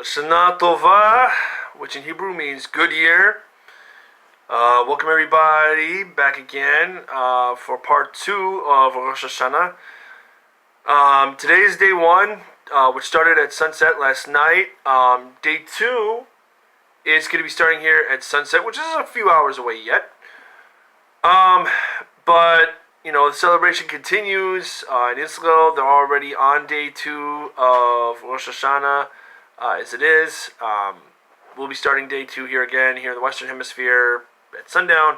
Hashanah Tova, which in Hebrew means good year. Welcome everybody back again for part 2 of Rosh Hashanah. Today is day 1, which started at sunset last night. Day 2 is going to be starting here at sunset, which is a few hours away yet. But you know, the celebration continues in Israel. They're already on day 2 of Rosh Hashanah. As it is. We'll be starting day 2 here again, here in the Western Hemisphere at sundown.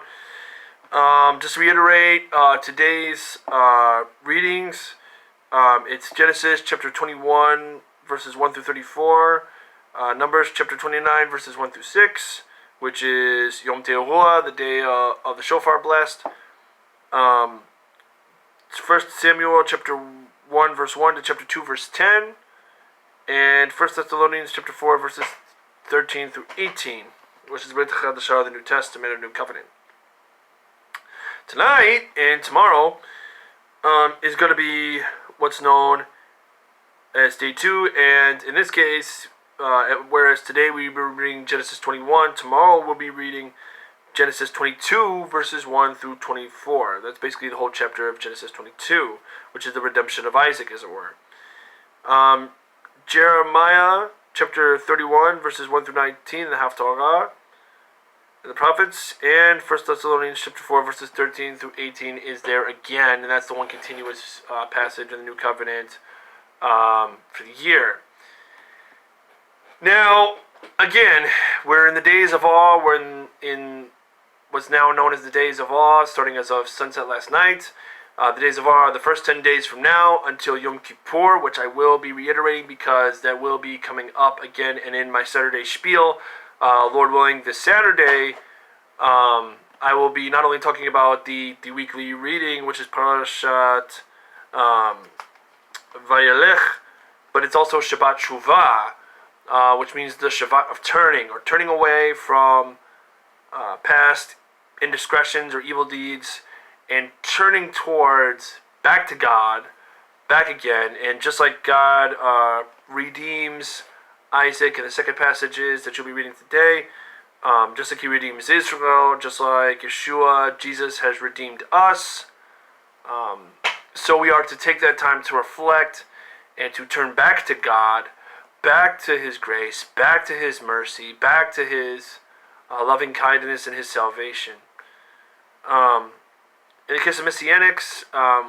Just to reiterate today's readings. It's Genesis chapter 21, verses 1 through 34. Numbers chapter 29, verses 1 through 6, which is Yom Teruah, the day of the shofar blast. It's 1 Samuel chapter 1, verse 1 to chapter 2, verse 10. And 1 Thessalonians chapter 4, verses 13 through 18, which is Brit Chadashah, the New Testament or New Covenant. Tonight and tomorrow is going to be what's known as day 2, and in this case, whereas today we will be reading Genesis 21, tomorrow we'll be reading Genesis 22, verses 1 through 24. That's basically the whole chapter of Genesis 22, which is the redemption of Isaac, as it were. Jeremiah chapter 31, verses 1 through 19, the Haftarah, the prophets, and 1 Thessalonians chapter 4, verses 13 through 18 is there again, and that's the one continuous passage in the New Covenant for the year. Now, again, we're in the days of awe. We're in what's now known as the days of awe, starting as of sunset last night. The days of awe are the first 10 days from now until Yom Kippur, which I will be reiterating because that will be coming up again and in my Saturday spiel. Lord willing, this Saturday, I will be not only talking about the weekly reading, which is Parashat Vayelech, but it's also Shabbat Shuvah, which means the Shabbat of turning, or turning away from past indiscretions or evil deeds, and turning towards back to God, back again. And just like God redeems Isaac in the second passages that you'll be reading today, just like he redeems Israel, just like Yeshua, Jesus has redeemed us, so we are to take that time to reflect and to turn back to God, back to his grace, back to his mercy, back to his loving kindness and his salvation. In the case of Messianics,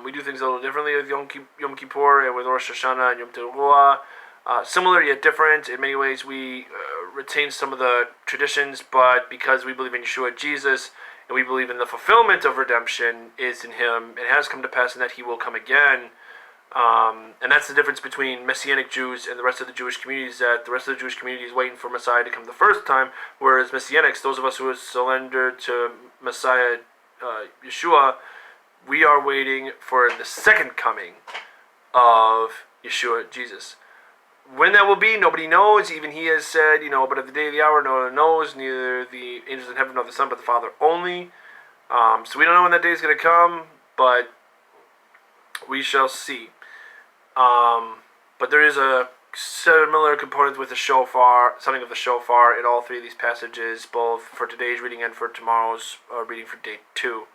we do things a little differently with Yom Kippur and with Rosh Hashanah and Yom Teruah. Similar yet different. In many ways, we retain some of the traditions, but because we believe in Yeshua Jesus, and we believe in the fulfillment of redemption is in him, it has come to pass and that he will come again. And that's the difference between Messianic Jews and the rest of the Jewish communities, that the rest of the Jewish community is waiting for Messiah to come the first time, whereas Messianics, those of us who have surrendered to Messiah Yeshua, we are waiting for the second coming of Yeshua Jesus. When that will be, nobody knows. Even he has said, but at the day of the hour, no one knows, neither the angels in heaven nor the Son, but the Father only. So we don't know when that day is going to come, but we shall see. But there is a similar component with the shofar, something of the shofar in all three of these passages, both for today's reading and for tomorrow's reading for day 2.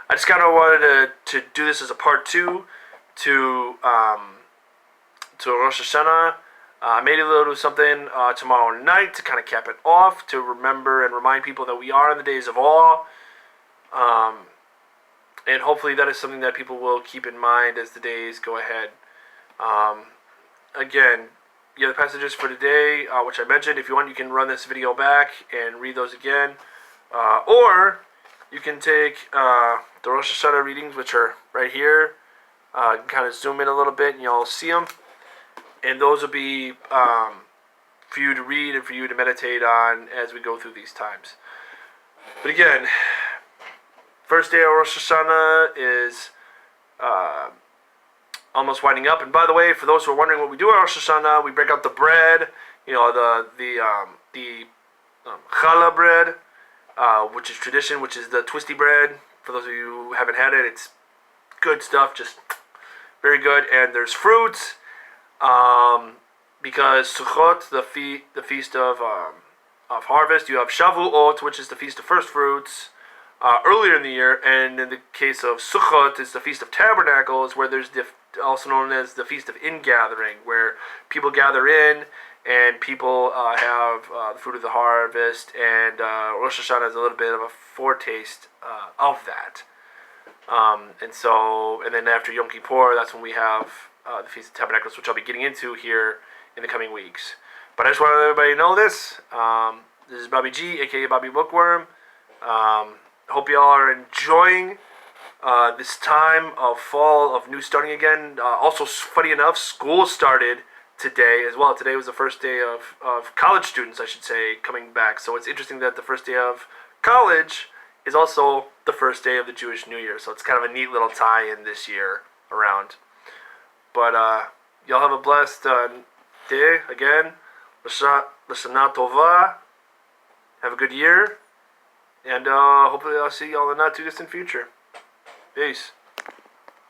I just kind of wanted to do this as a part 2 to Rosh Hashanah. I made a little something tomorrow night to kind of cap it off, to remember and remind people that we are in the days of awe. And hopefully that is something that people will keep in mind as the days go ahead. Again, you have the passages for today, which I mentioned. If you want, you can run this video back and read those again. Or you can take the Rosh Hashanah readings, which are right here. You can kind of zoom in a little bit and you'll see them. And those will be for you to read and for you to meditate on as we go through these times. But again, first day of Rosh Hashanah is almost winding up. And by the way, for those who are wondering what we do at Rosh Hashanah, we break out the bread, the challah bread, which is tradition, which is the twisty bread. For those of you who haven't had it, it's good stuff, just very good. And there's fruits. because Sukkot, the feast of harvest, you have Shavuot, which is the feast of first fruits, earlier in the year, and in the case of Sukkot, it's the Feast of Tabernacles, where there's also known as the Feast of Ingathering, where people gather in and people have the fruit of the harvest, and Rosh Hashanah is a little bit of a foretaste of that. And then after Yom Kippur, that's when we have the Feast of Tabernacles, which I'll be getting into here in the coming weeks. But I just want to let everybody know this. This is Bobby G, aka Bobby Bookworm. Hope y'all are enjoying this time of fall, of new starting again. Also, funny enough, school started today as well. Today was the first day of college students, I should say, coming back. So it's interesting that the first day of college is also the first day of the Jewish New Year. So it's kind of a neat little tie-in this year around. But y'all have a blessed day again. L'shana tova. Have a good year. And hopefully I'll see y'all in the not too distant future. Peace.